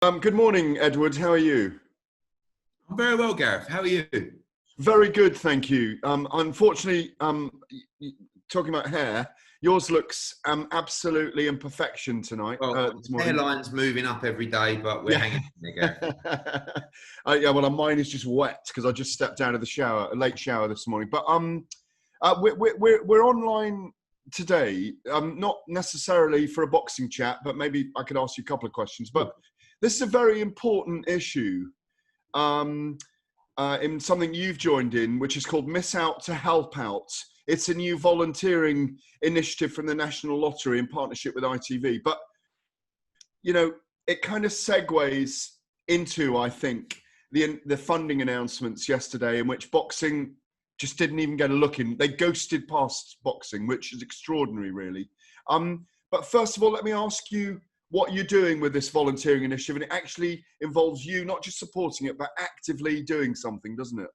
Good morning, Edward. How are you? I'm very well, Gareth. How are you? Very good, thank you. Unfortunately, talking about hair, yours looks absolutely in perfection tonight, Well, this morning. hairline's moving up every day, but we're Yeah. hanging in there, Gareth. Yeah, well, mine is just wet because I just stepped out of the shower, a late shower this morning. But we're online today, not necessarily for a boxing chat, but maybe I could ask you a couple of questions. But this is a very important issue. In something you've joined in, which is called Miss Out to Help Out. It's a new volunteering initiative from the National Lottery in partnership with ITV. But, you know, it kind of segues into, I think, the funding announcements yesterday, in which boxing just didn't even get a look in. They ghosted past boxing, which is extraordinary, really. But first of all, let me ask you what you're doing with this volunteering initiative, and it actually involves you not just supporting it, but actively doing something, doesn't it?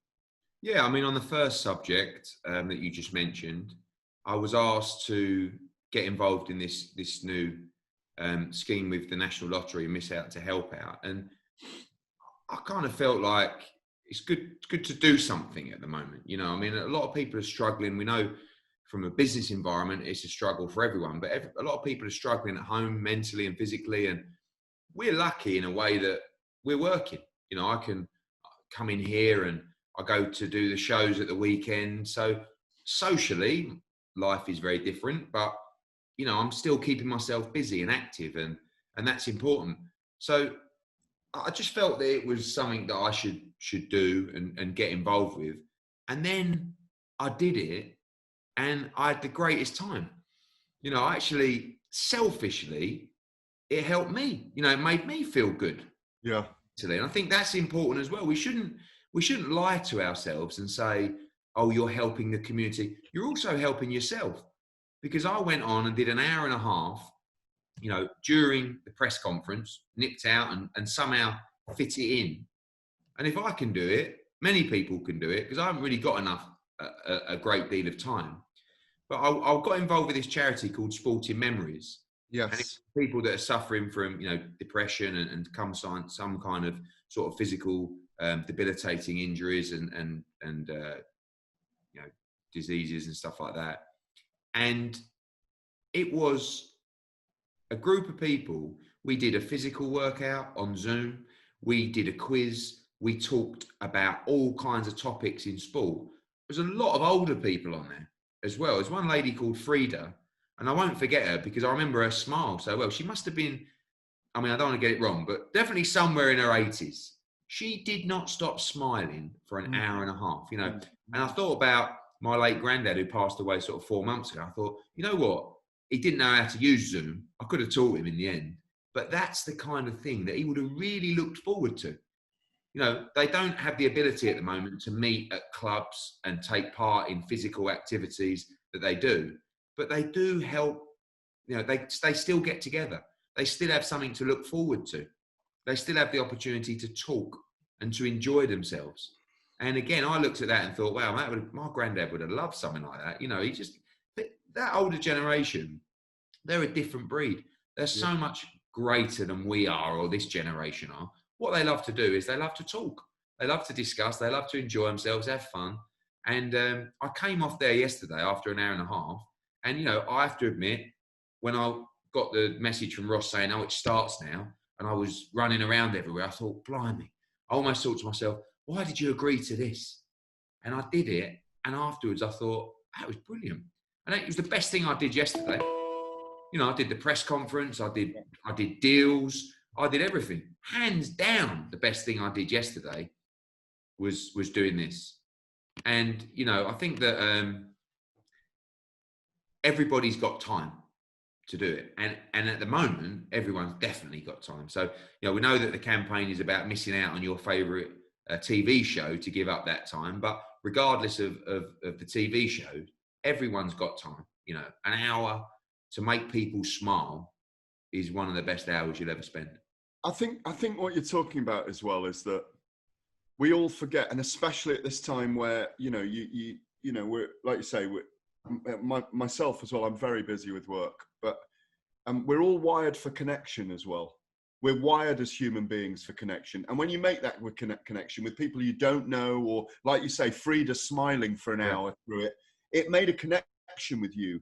Yeah, I mean, on the first subject that you just mentioned, I was asked to get involved in this new scheme with the National Lottery and Miss Out to Help Out, and I kind of felt like it's good to do something at the moment. You know, I mean, a lot of people are struggling. We know from a business environment, it's a struggle for everyone, but a lot of people are struggling at home mentally and physically. And we're lucky in a way that we're working. You know, I can come in here and I go to do the shows at the weekend. So socially, life is very different, but you know, I'm still keeping myself busy and active, and that's important. So I just felt that it was something that I should do and get involved with. And then I did it and I had the greatest time. You know, actually, selfishly, it helped me. You know, it made me feel good. Yeah. And I think that's important as well. We shouldn't lie to ourselves and say, "Oh, you're helping the community." You're also helping yourself. Because I went on and did an hour and a half, you know, during the press conference, nipped out and somehow fit it in. And if I can do it, many people can do it, because I haven't really got enough, a great deal of time. But I got involved with this charity called Sporting Memories. And it's Yes. people that are suffering from, you know, depression and some kind of sort of physical debilitating injuries and you know, diseases and stuff like that. And it was a group of people. We did a physical workout on Zoom. We did a quiz. We talked about all kinds of topics in sport. There's a lot of older people on there as well. There's one lady called Frida, and I won't forget her because I remember her smile so well. She must have been, I mean, I don't want to get it wrong, but definitely somewhere in her 80s. She did not stop smiling for an hour and a half, you know. And I thought about my late granddad who passed away sort of 4 months ago. I thought, you know what? He didn't know how to use Zoom. I could have taught him in the end. But that's the kind of thing that he would have really looked forward to. You know, they don't have the ability at the moment to meet at clubs and take part in physical activities that they do, but they do help. You know, they still get together. They still have something to look forward to. They still have the opportunity to talk and to enjoy themselves. And again, I looked at that and thought, wow, my granddad would have loved something like that. You know, that older generation, they're a different breed. They're so much greater than we are, or this generation are. What they love to do is they love to talk. They love to discuss. They love to enjoy themselves, have fun. And I came off there yesterday after an hour and a half. And, you know, I have to admit, when I got the message from Ross saying, "Oh, it starts now," and I was running around everywhere, I thought, blimey. I almost thought to myself, why did you agree to this? And I did it. And afterwards I thought, that was brilliant. And it was the best thing I did yesterday. You know, I did the press conference, I did deals, I did everything. Hands down, the best thing I did yesterday was doing this. And, you know, I think that everybody's got time to do it. And at the moment, everyone's definitely got time. So, you know, we know that the campaign is about missing out on your favourite TV show to give up that time. But regardless of the TV show, everyone's got time. You know, an hour to make people smile is one of the best hours you'll ever spend. I think what you're talking about as well is that we all forget, and especially at this time where, you know, you know, we're, like you say, myself as well, I'm very busy with work, but we're all wired for connection as well. we're wired as human beings for connection. And when you make that with connection with people you don't know, or like you say, Frida smiling for an hour through it, it made a connection with you.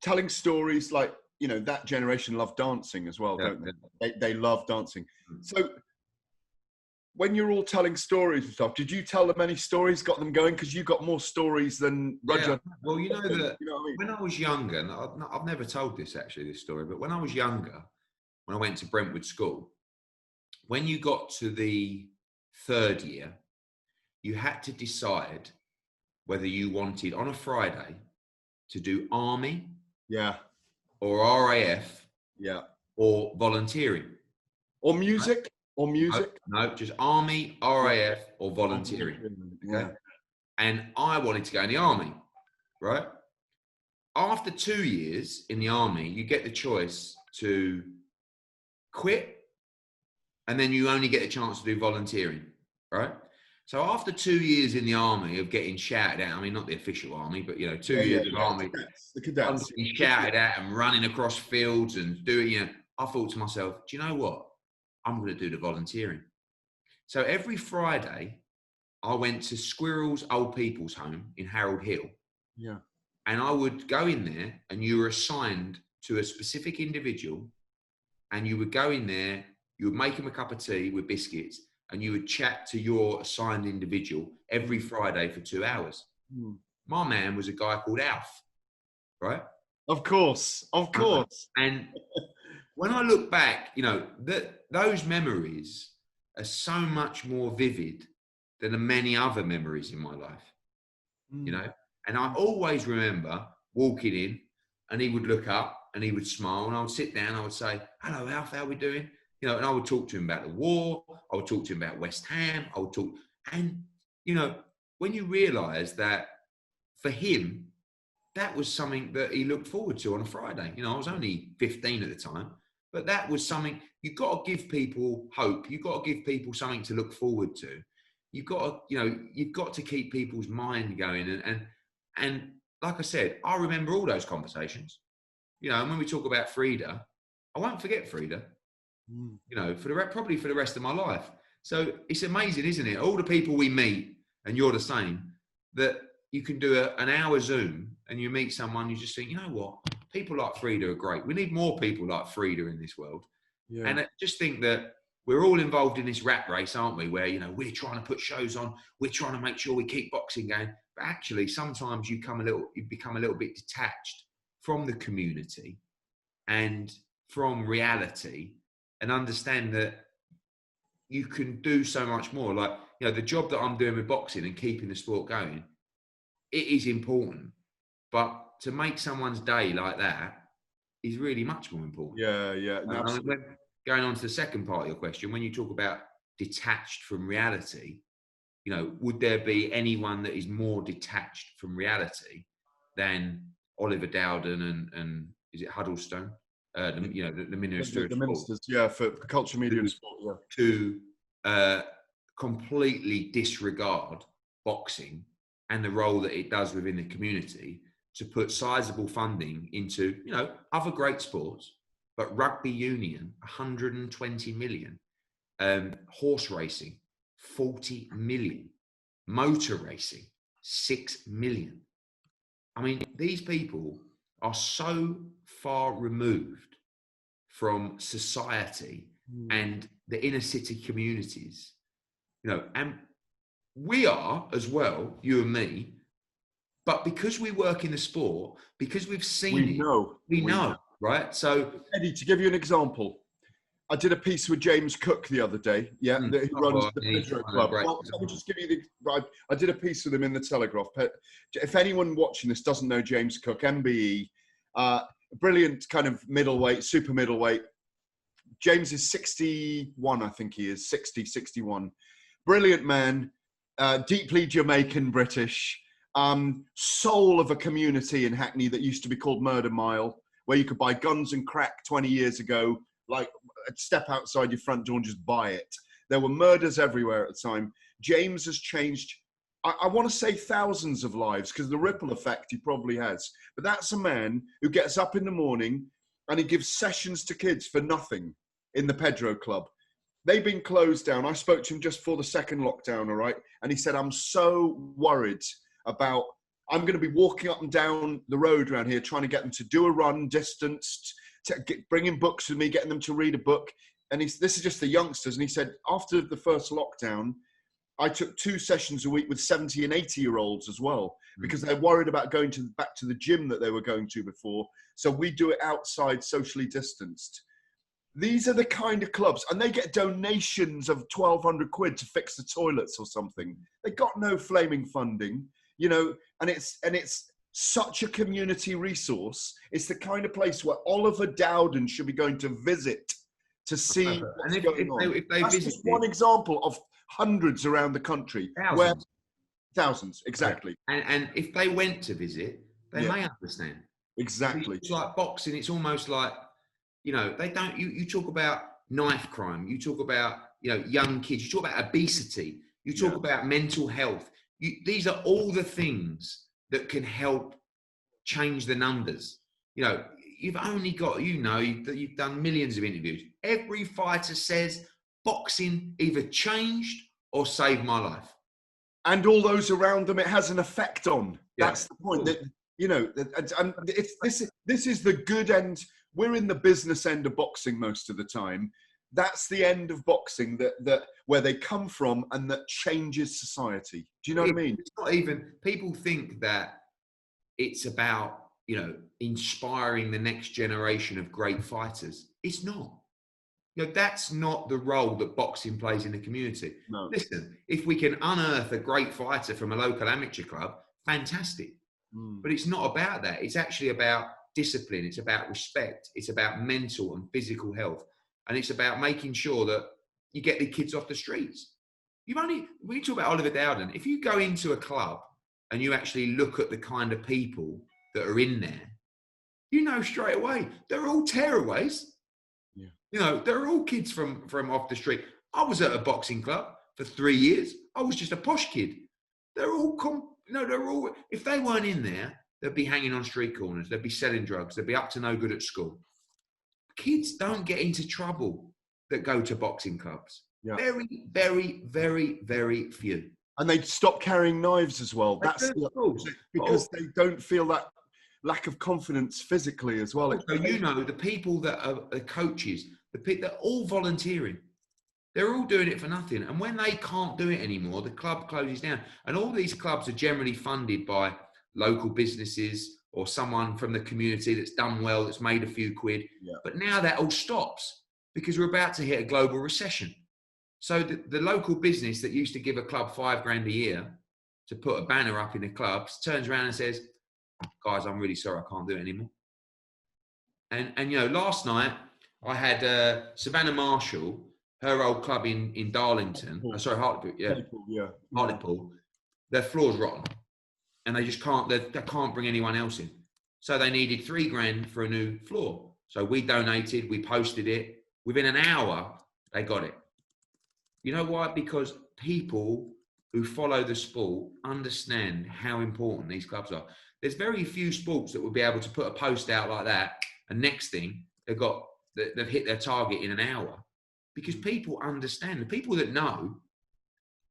Telling stories, like, you know, that generation loved dancing as well, don't they? They love dancing. So when you're all telling stories and stuff, did you tell them any stories, got them going? Because you got more stories than Roger. Yeah. Well, you know that, you know what I mean? when I was younger, and I've never told this story, but when I was younger, when I went to Brentwood School, when you got to the third year, you had to decide whether you wanted on a Friday to do army, or RAF, or volunteering, or music, right? Or music. No, just army, RAF, or volunteering. Okay? And I wanted to go in the army, right? After 2 years in the army, you get the choice to quit, and then you only get a chance to do volunteering, right? So after 2 years in the army of getting shouted at, I mean, not the official army, but, you know, 2 years of army, the cadets. Getting shouted at and running across fields and doing, you know, I thought to myself, do you know what? I'm going to do the volunteering. So every Friday, I went to Squirrel's Old People's Home in Harold Hill. Yeah. And I would go in there, and you were assigned to a specific individual, and you would go in there, you would make him a cup of tea with biscuits, and you would chat to your assigned individual every Friday for 2 hours. My man was a guy called Alf, right? Of course. And when I look back, you know, those memories are so much more vivid than the many other memories in my life, you know? And I always remember walking in, and he would look up and he would smile, and I would sit down, I would say, hello, Alf, how are we doing? You know, and I would talk to him about the war. I would talk to him about West Ham. I would talk, and, you know, when you realise that for him, that was something that he looked forward to on a Friday. You know, I was only 15 at the time, but that was something. You've got to give people hope. You've got to give people something to look forward to. You've got to, you know, you've got to keep people's mind going. And like I said, I remember all those conversations. You know, and when we talk about Frida, I won't forget Frida. You know, probably for the rest of my life. So it's amazing, isn't it? All the people we meet, and you're the same, that you can do an hour Zoom and you meet someone, you just think, you know what? People like Frida are great. We need more people like Frida in this world. Yeah. And I just think that we're all involved in this rat race, aren't we? Where, you know, we're trying to put shows on, we're trying to make sure we keep boxing going. But actually, sometimes you become a little bit detached from the community and from reality, and understand that you can do so much more. Like, you know, the job that I'm doing with boxing and keeping the sport going, it is important. But to make someone's day like that is really much more important. Yeah. Going on to the second part of your question, when you talk about detached from reality, you know, would there be anyone that is more detached from reality than Oliver Dowden and is it Huddlestone? The Minister of Sport. Ministers, for culture, media and sport. To completely disregard boxing and the role that it does within the community, to put sizable funding into, you know, other great sports, but rugby union, 120 million, horse racing, 40 million, motor racing, 6 million. I mean, these people are so far removed from society and the inner city communities, you know, and we are as well, you and me, but because we work in the sport, because we've seen we know, right? So, Eddie, to give you an example, I did a piece with James Cook the other day, who runs the Pedro Club. Well, let me just give you I did a piece with him in the Telegraph. If anyone watching this doesn't know James Cook, MBE, brilliant kind of middleweight, super middleweight. James is 61, I think he is, 61. Brilliant man, deeply Jamaican British, soul of a community in Hackney that used to be called Murder Mile, where you could buy guns and crack 20 years ago, like step outside your front door and just buy it. There were murders everywhere at the time. James has changed, I want to say thousands of lives, because the ripple effect he probably has. But that's a man who gets up in the morning and he gives sessions to kids for nothing in the Pedro Club. They've been closed down. I spoke to him just before the second lockdown, all right? And he said, I'm so worried about, I'm going to be walking up and down the road around here trying to get them to do a run, distanced, bringing books with me, getting them to read a book. And this is just the youngsters. And he said, after the first lockdown, I took 2 sessions a week with 70 and 80-year-olds as well, because they're worried about going back to the gym that they were going to before. So we do it outside, socially distanced. These are the kind of clubs, and they get donations of 1,200 quid to fix the toilets or something. They got no flaming funding, you know, and it's such a community resource. It's the kind of place where Oliver Dowden should be going to visit to see what's going on. That's just one example of hundreds around the country. Thousands, exactly. And if they went to visit, they may understand. Exactly. It's like boxing. It's almost like, you know, they don't, you talk about knife crime, you talk about, you know, young kids, you talk about obesity, you talk about mental health. These are all the things that can help change the numbers. You know, you've only got, you know, that you've done millions of interviews. Every fighter says boxing either changed or saved my life. And all those around them, it has an effect on. That's the point. That, you know, and this is the good end. We're in the business end of boxing most of the time. That's the end of boxing that where they come from and that changes society. Do you know what I mean? It's not even, people think that it's about, you know, inspiring the next generation of great fighters. It's not. You know, that's not the role that boxing plays in the community. No. Listen, if we can unearth a great fighter from a local amateur club, fantastic. But it's not about that. It's actually about discipline. It's about respect. It's about mental and physical health. And it's about making sure that you get the kids off the streets. When you talk about Oliver Dowden, if you go into a club and you actually look at the kind of people that are in there, you know straight away, they're all tearaways. Yeah. You know, they're all kids from off the street. I was at a boxing club for 3 years. I was just a posh kid. They're all, if they weren't in there, they'd be hanging on street corners. They'd be selling drugs. They'd be up to no good at school. Kids don't get into trouble that go to boxing clubs. Yeah. Very, very, very, very few. And they stop carrying knives as well. That's because they don't feel that lack of confidence physically as well. So, you know, the people that are the coaches, they're all volunteering. They're all doing it for nothing. And when they can't do it anymore, the club closes down. And all these clubs are generally funded by local businesses or someone from the community that's done well, that's made a few quid. Yeah. But now that all stops because we're about to hit a global recession. So the local business that used to give a club $5,000 a year to put a banner up in the clubs turns around and says, guys, I'm really sorry, I can't do it anymore. And you know, last night I had Savannah Marshall, her old club in Darlington. Hartlepool. Yeah. Hartlepool. Their floor's rotten. And they just can't, they can't bring anyone else in. So they needed $3,000 for a new floor. So we donated, we posted it. Within an hour, they got it. You know why? Because people who follow the sport understand how important these clubs are. There's very few sports that will be able to put a post out like that, and next thing, they've hit their target in an hour. Because people understand. The people that know,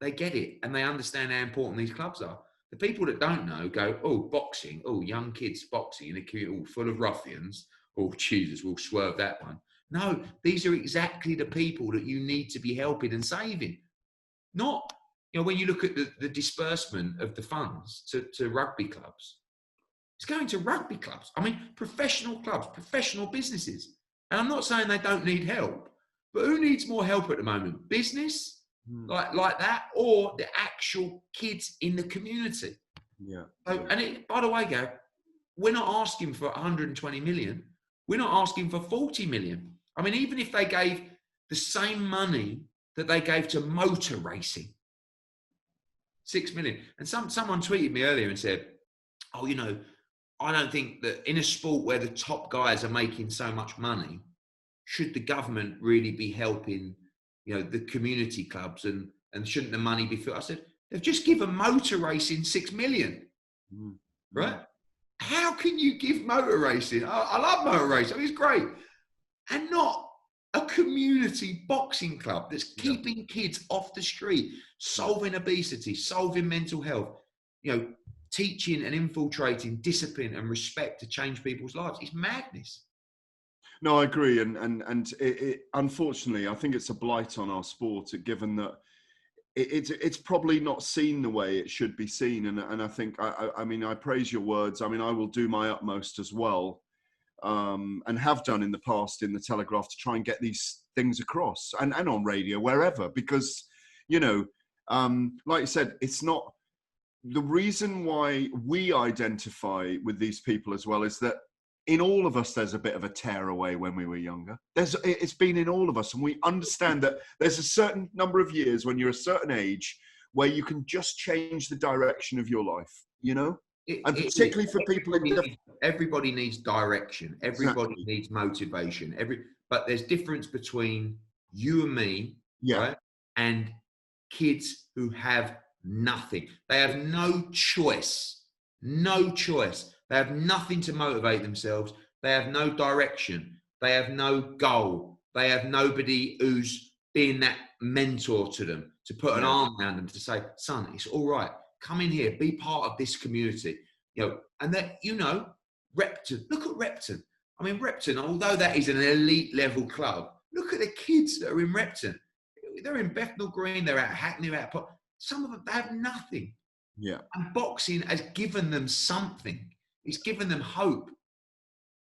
they get it, and they understand how important these clubs are. The people that don't know go, oh, boxing, oh, young kids boxing in a community full of ruffians. Oh, Jesus, we'll swerve that one. No, these are exactly the people that you need to be helping and saving. Not, you know, when you look at the disbursement of the funds to rugby clubs, it's going to rugby clubs. I mean, professional clubs, professional businesses. And I'm not saying they don't need help, but who needs more help at the moment? Business? Like that, or the actual kids in the community. Yeah. So, and by the way, Gareth, we're not asking for 120 million. We're not asking for 40 million. I mean, even if they gave the same money that they gave to motor racing, 6 million. And someone tweeted me earlier and said, oh, you know, I don't think that in a sport where the top guys are making so much money, should the government really be helping, you know, the community clubs and shouldn't the money be filled? I said, they've just given motor racing 6 million, right? How can you give motor racing? I love motor racing. I mean, it's great. And not a community boxing club that's keeping kids off the street, solving obesity, solving mental health, teaching and infiltrating discipline and respect to change people's lives. It's madness. No, I agree. And it, unfortunately, I think it's a blight on our sport, given that it's probably not seen the way it should be seen. And I think, I mean, I praise your words. I mean, I will do my utmost as well, and have done in the past in the Telegraph, to try and get these things across, and on radio, wherever, because, like you said, it's not the reason why we identify with these people as well, is that in all of us, there's a bit of a tear away when we were younger. It's been in all of us. And we understand that there's a certain number of years when you're a certain age where you can just change the direction of your life, and particularly for people. Everybody needs direction. Everybody needs motivation. But there's difference between you and me, right? And kids who have nothing. They have no choice. No choice. They have nothing to motivate themselves. They have no direction. They have no goal. They have nobody who's being that mentor to them, to put an arm around them, to say, son, it's all right. Come in here, be part of this community. And that, Repton, look at Repton. I mean, Repton, although that is an elite level club, look at the kids that are in Repton. They're in Bethnal Green, they're at Hackney, they're at Pot. Some of them, they have nothing. Yeah. And boxing has given them something. It's given them hope,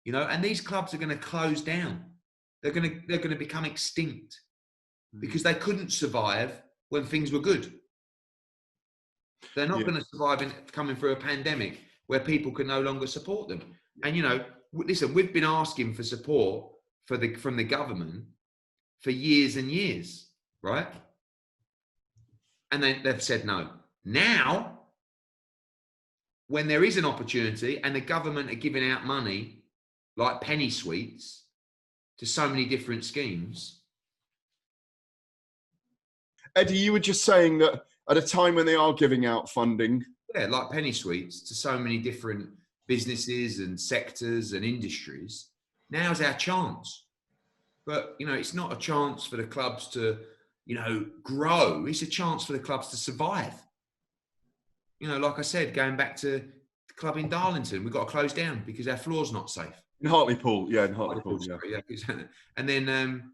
and these clubs are going to close down. They're going to become extinct because they couldn't survive when things were good. They're not going to survive coming through a pandemic where people can no longer support them. And, listen, we've been asking for support from the government for years and years, right? And they've said no. Now, when there is an opportunity and the government are giving out money like penny sweets to so many different schemes. Eddie, you were just saying that at a time when they are giving out funding. Yeah, like penny sweets to so many different businesses and sectors and industries. Now's our chance. But, it's not a chance for the clubs to, grow. It's a chance for the clubs to survive. Like I said, going back to the club in Darlington, we've got to close down because our floor's not safe. In Hartlepool, in Hartlepool. And then,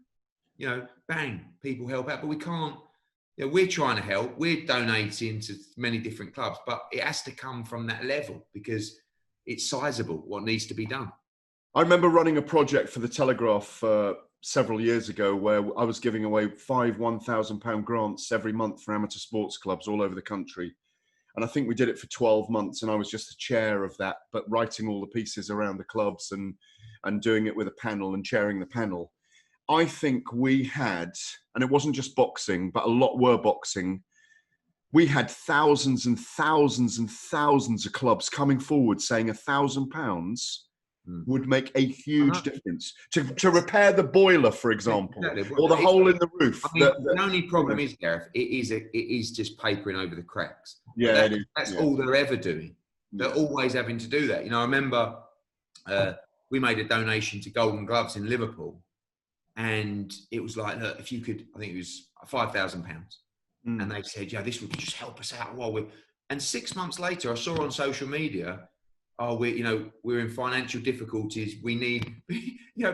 bang, people help out. But we can't, we're trying to help. We're donating to many different clubs, but it has to come from that level because it's sizable what needs to be done. I remember running a project for the Telegraph several years ago where I was giving away 5 £1,000 grants every month for amateur sports clubs all over the country. And I think we did it for 12 months and I was just the chair of that, but writing all the pieces around the clubs and doing it with a panel and chairing the panel. I think we had, and it wasn't just boxing, but a lot were boxing. We had thousands and thousands and thousands of clubs coming forward saying £1,000 would make a huge difference to repair the boiler, for example, or the hole in the roof. I mean, the only problem is, Gareth, it is just papering over the cracks. Yeah, that's all they're ever doing. They're always having to do that. I remember we made a donation to Golden Gloves in Liverpool, and it was like, look, if you could, I think it was £5,000, and they said, yeah, this would just help us out while we're. And 6 months later, I saw on social media, we're in financial difficulties. We need,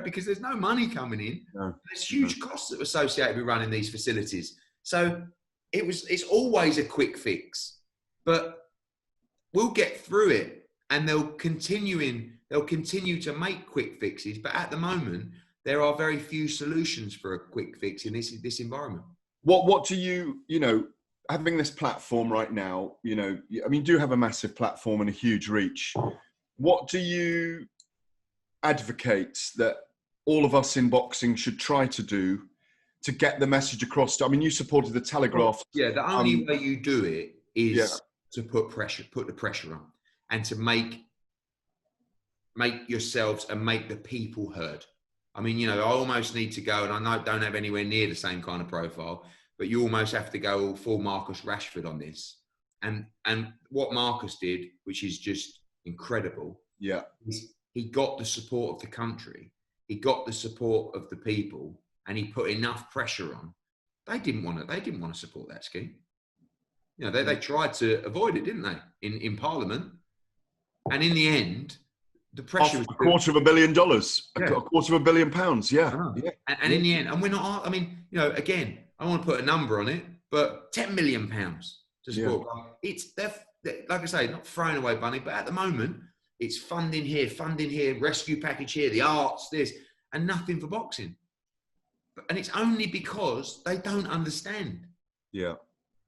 because there's no money coming in. No. There's huge costs that are associated with running these facilities. So it's always a quick fix, but we'll get through it, and they'll continue to make quick fixes. But at the moment, there are very few solutions for a quick fix in this environment. What do you having this platform right now, you do have a massive platform and a huge reach. What do you advocate that all of us in boxing should try to do to get the message across? You supported the Telegraph. Yeah, the only way you do it is to put the pressure on, and to make yourselves and make the people heard. I almost need to go, and I don't have anywhere near the same kind of profile, but you almost have to go full Marcus Rashford on this. And what Marcus did, which is just incredible, Yeah. He got the support of the country. He got the support of the people, and he put enough pressure on. They didn't want to support that scheme. You know, they tried to avoid it, didn't they, in Parliament? And in the end, the pressure was $250 million, a £250 million. Yeah. Yeah. And in the end, and we're not, I mean, you know, again, I don't want to put a number on it, but £10 million to support. It's, like I say, not throwing away money, but at the moment, it's funding here, rescue package here, the arts, this, and nothing for boxing. And it's only because they don't understand. Yeah.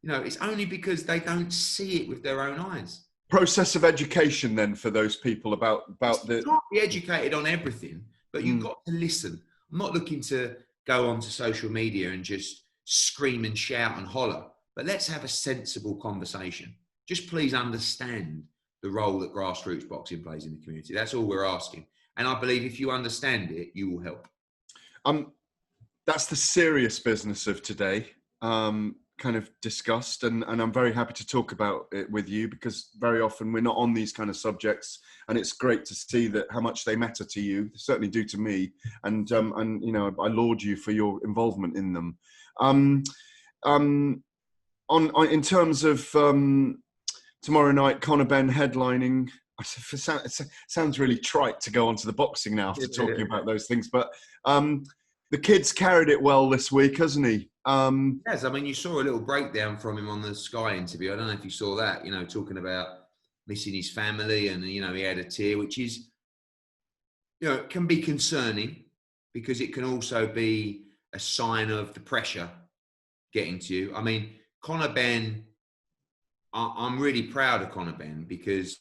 You know, it's only because they don't see it with their own eyes. Process of education then for those people about You can't be educated on everything, but you've got to listen. I'm not looking to go onto social media and just scream and shout and holler, but let's have a sensible conversation. Just please understand the role that grassroots boxing plays in the community. That's all we're asking. And I believe if you understand it, you will help. That's the serious business of today, kind of discussed. And I'm very happy to talk about it with you, because very often we're not on these kind of subjects. And it's great to see that how much they matter to you. They certainly do to me. And you know, I laud you for your involvement in them. In terms of tomorrow night, Conor Benn headlining. It sounds really trite to go on to the boxing now after talking about those things, but the kid's carried it well this week, hasn't he? Yes, I mean, you saw a little breakdown from him on the Sky interview. I don't know if you saw that, you know, talking about missing his family, and, you know, he had a tear, which is, you know, can be concerning, because it can also be a sign of the pressure getting to you. I mean, Conor Benn, I'm really proud of Conor Benn, because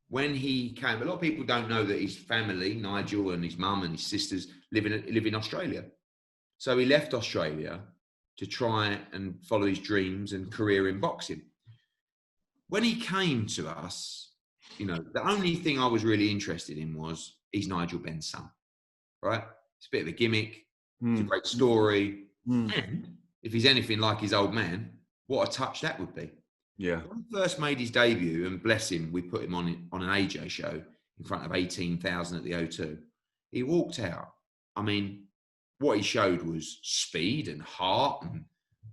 when he came, a lot of people don't know that his family, Nigel and his mum and his sisters, live in Australia. So he left Australia to try and follow his dreams and career in boxing. When he came to us, you know, the only thing I was really interested in was he's Nigel Benn's son, right? It's a bit of a gimmick. It's a great story. And if he's anything like his old man, what a touch that would be. Yeah. When he first made his debut, and bless him, we put him on an AJ show in front of 18,000 at the O2. He walked out. I mean, what he showed was speed and heart,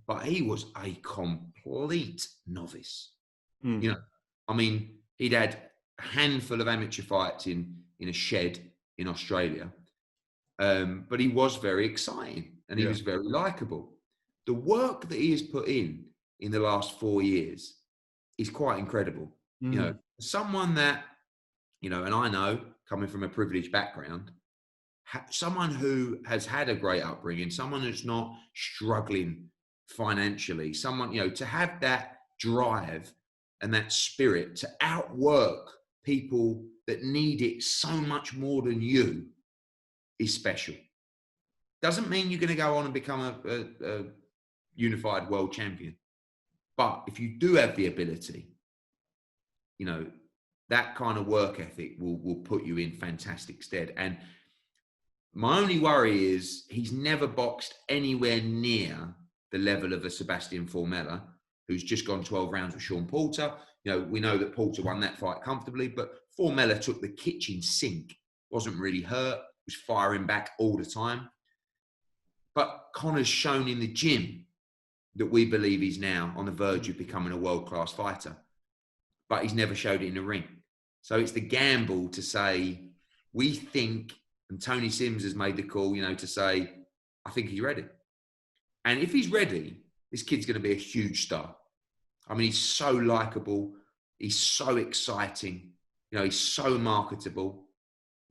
but he was a complete novice. You know, I mean, he'd had a handful of amateur fights in a shed in Australia, but he was very exciting, and he was very likable. The work that he has put in the last 4 years is quite incredible. You know, someone that, you know, and I know, coming from a privileged background, someone who has had a great upbringing, someone who's not struggling financially, someone, you know, to have that drive and that spirit to outwork people that need it so much more than you is special. Doesn't mean you're going to go on and become a unified world champion. But if you do have the ability, you know, that kind of work ethic will put you in fantastic stead. And my only worry is he's never boxed anywhere near the level of a Sebastian Formella, who's just gone 12 rounds with Sean Porter. You know, we know that Porter won that fight comfortably, but Formella took the kitchen sink, wasn't really hurt, was firing back all the time. But Conor's shown in the gym that we believe he's now on the verge of becoming a world-class fighter, but he's never showed it in the ring. So it's the gamble to say, we think, and Tony Sims has made the call, you know, to say, I think he's ready. And if he's ready, this kid's going to be a huge star. I mean, he's so likable. He's so exciting. You know, he's so marketable.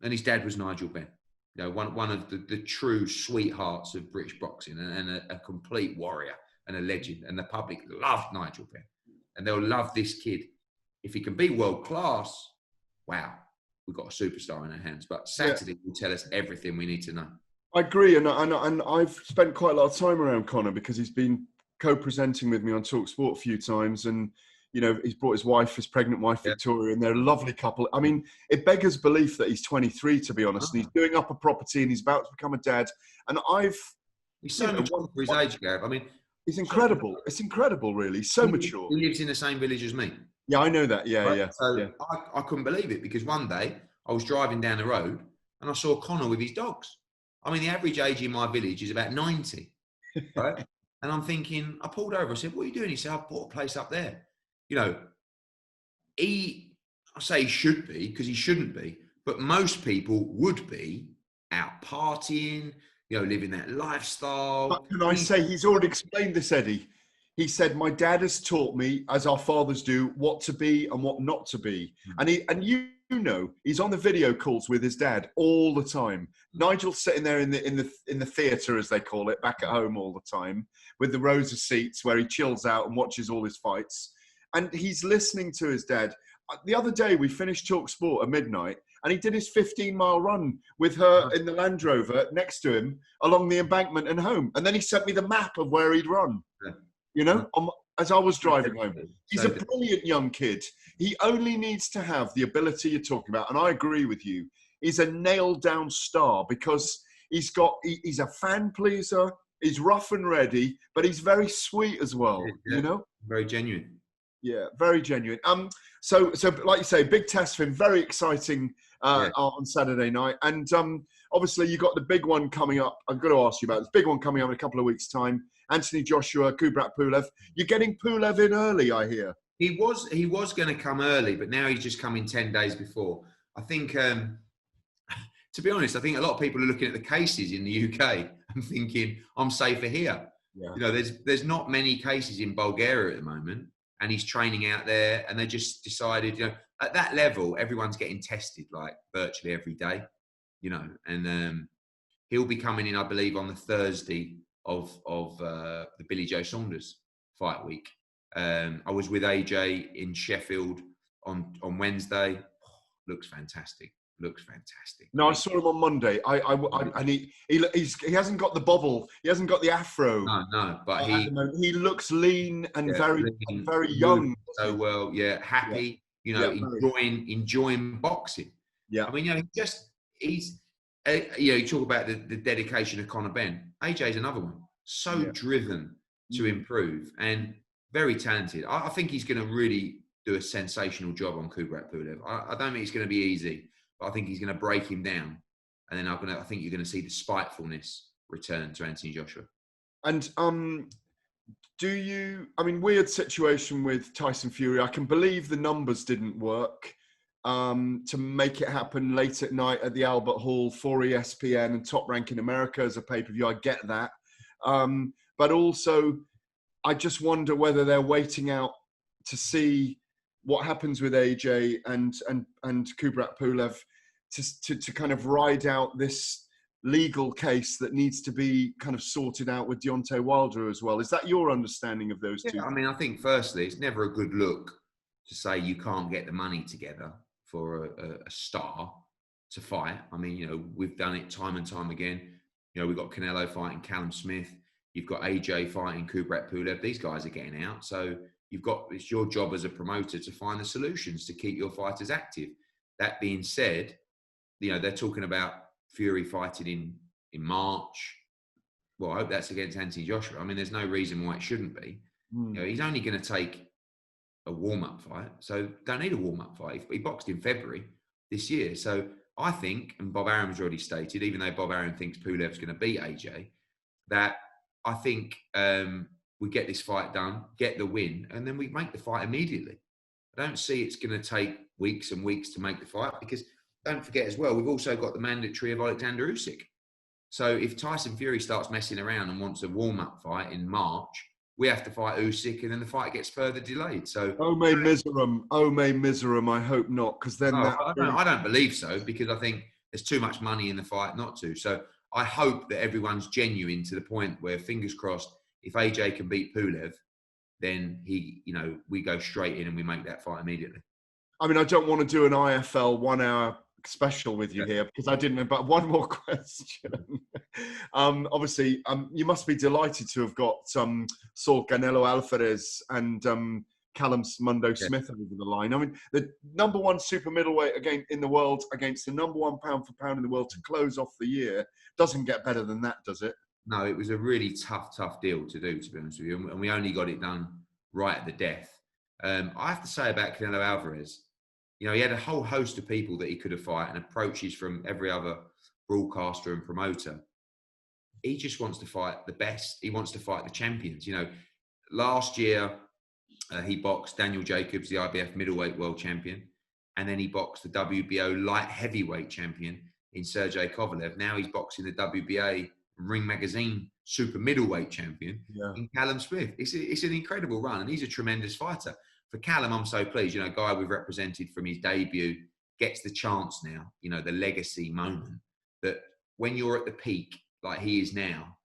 And his dad was Nigel Benn. You know, one of the true sweethearts of British boxing, and a complete warrior and a legend. And the public loved Nigel Benn. And they'll love this kid. If he can be world class, wow, we've got a superstar in our hands. But Saturday will tell us everything we need to know. I agree, and I've spent quite a lot of time around Conor, because he's been co-presenting with me on TalkSport a few times, and you know, he's brought his wife, his pregnant wife Victoria, and they're a lovely couple. I mean, it beggars belief that he's 23, to be honest, and he's doing up a property, and he's about to become a dad. And he's so mature for his age, Gareth. I mean, he's incredible. It's incredible, really. So mature. He lives in the same village as me. Yeah, I know that. Yeah, right? yeah. So I couldn't believe it, because one day I was driving down the road and I saw Connor with his dogs. I mean, the average age in my village is about 90, right? And I'm thinking, I pulled over. I said, "What are you doing?" He said, "I bought a place up there." You know, I say he should be because he shouldn't be, but most people would be out partying, living that But lifestyle. can I say, he's already explained this, Eddie. He said, "My dad has taught me, as our fathers do, what to be and what not to be." And you know, he's on the video calls with his dad all the time. Nigel's sitting there in the theatre, as they call it, back at home all the time, with the rows of seats where he chills out and watches all his fights. And he's listening to his dad. The other day, we finished Talk Sport at midnight, and he did his 15-mile run with her in the Land Rover next to him along the embankment and home. And then he sent me the map of where he'd run, as I was driving home. He's a brilliant young kid. He only needs to have the ability you're talking about. And I agree with you. He's a nailed down star because he's a fan pleaser. He's rough and ready, but he's very sweet as well, Very genuine. Yeah, very genuine. So like you say, big test for him. Very exciting on Saturday night, and obviously you got the big one coming up. I'm going to ask you about this big one coming up in a couple of weeks' time. Anthony Joshua, Kubrat Pulev. You're getting Pulev in early, I hear. He was going to come early, but now he's just coming 10 days before. I think, to be honest, I think a lot of people are looking at the cases in the UK and thinking, I'm safer here. Yeah. There's not many cases in Bulgaria at the moment. And he's training out there, and they just decided, at that level, everyone's getting tested like virtually every day, and he'll be coming in, I believe, on the Thursday of the Billy Joe Saunders fight week. I was with AJ in Sheffield on Wednesday. Looks fantastic. No, I saw him on Monday. And he hasn't got the bobble. He hasn't got the afro. No, but he looks lean and very young. So well, happy. Enjoying boxing. Yeah, I mean, you talk about the dedication of Conor Benn. AJ's another one. So driven to improve and very talented. I think he's going to really do a sensational job on Kubrat Pulev. I don't think it's going to be easy. But I think he's going to break him down, and then I think you're going to see the spitefulness return to Anthony Joshua. And weird situation with Tyson Fury. I can believe the numbers didn't work to make it happen late at night at the Albert Hall for ESPN and Top Rank in America as a pay-per-view. I get that, but also I just wonder whether they're waiting out to see what happens with AJ and Kubrat Pulev to kind of ride out this legal case that needs to be kind of sorted out with Deontay Wilder as well. Is that your understanding of those two? I mean, I think firstly, it's never a good look to say you can't get the money together for a star to fight. I mean, we've done it time and time again. We've got Canelo fighting Callum Smith. You've got AJ fighting Kubrat Pulev. These guys are getting out. So it's your job as a promoter to find the solutions to keep your fighters active. That being said, they're talking about Fury fighting in March. Well, I hope that's against Anthony Joshua. I mean, there's no reason why it shouldn't be. He's only going to take a warm-up fight, so don't need a warm-up fight. He boxed in February this year. So I think, and Bob Arum's already stated, even though Bob Arum thinks Pulev's going to beat AJ, that I think we get this fight done, get the win, and then we make the fight immediately. I don't see it's going to take weeks and weeks to make the fight because don't forget as well, we've also got the mandatory of Alexander Usyk. So if Tyson Fury starts messing around and wants a warm-up fight in March, we have to fight Usyk and then the fight gets further delayed. So Oh, may miserum, I hope not, because then I don't believe so because I think there's too much money in the fight not to. So I hope that everyone's genuine to the point where, fingers crossed, if AJ can beat Pulev, then we go straight in and we make that fight immediately. I mean, I don't want to do an IFL 1 hour special with you here because I didn't know, but one more question. Obviously, you must be delighted to have got Saul Canelo Alvarez and Callum Mundo Smith over the line. I mean, the number one super middleweight in the world against the number one pound for pound in the world to close off the year doesn't get better than that, does it? No, it was a really tough deal to do, to be honest with you. And we only got it done right at the death. I have to say about Canelo Alvarez, You know, he had a whole host of people that he could have fought and approaches from every other broadcaster and promoter. He just wants to fight the best. He wants to fight the champions. You know, last year he boxed Daniel Jacobs, the IBF middleweight world champion, and then he boxed the WBO light heavyweight champion in Sergey Kovalev. Now he's boxing the WBA Ring Magazine super middleweight champion in Callum Smith. It's an incredible run, and he's a tremendous fighter. For Callum, I'm so pleased. You know, a guy we've represented from his debut gets the chance now, you know, the legacy moment that when you're at the peak like he is now,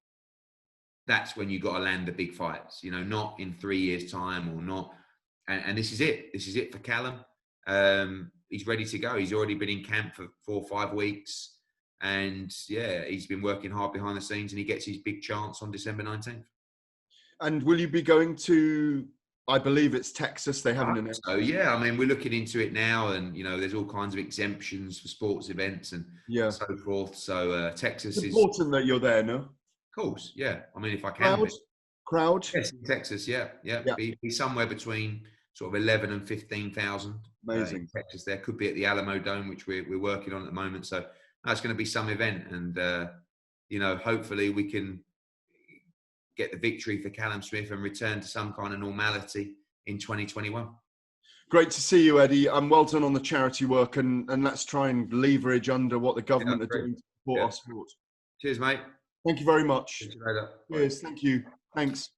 that's when you've got to land the big fights, you know, not in 3 years' time or not. And this is it. This is it for Callum. He's ready to go. He's already been in camp for 4 or 5 weeks. And yeah, he's been working hard behind the scenes, and he gets his big chance on December 19th. And will you be going to, I believe it's Texas, they haven't announced. So yeah, I mean, we're looking into it now, and you know, there's all kinds of exemptions for sports events and so forth. So Texas it's important that you're there, no? Of course, yeah. I mean, if I can. Crowd? Yes, in Texas, yeah. Be somewhere between sort of 11 and 15,000. Amazing. In Texas, there could be at the Alamo Dome, which we're working on at the moment. So that's going to be some event, and you know, hopefully we can get the victory for Callum Smith and return to some kind of normality in 2021. Great to see you, Eddie. Well done on the charity work, and let's try and leverage under what the government are doing to support our sport. Cheers, mate. Thank you very much. See you later. Cheers. Thank you. Thanks.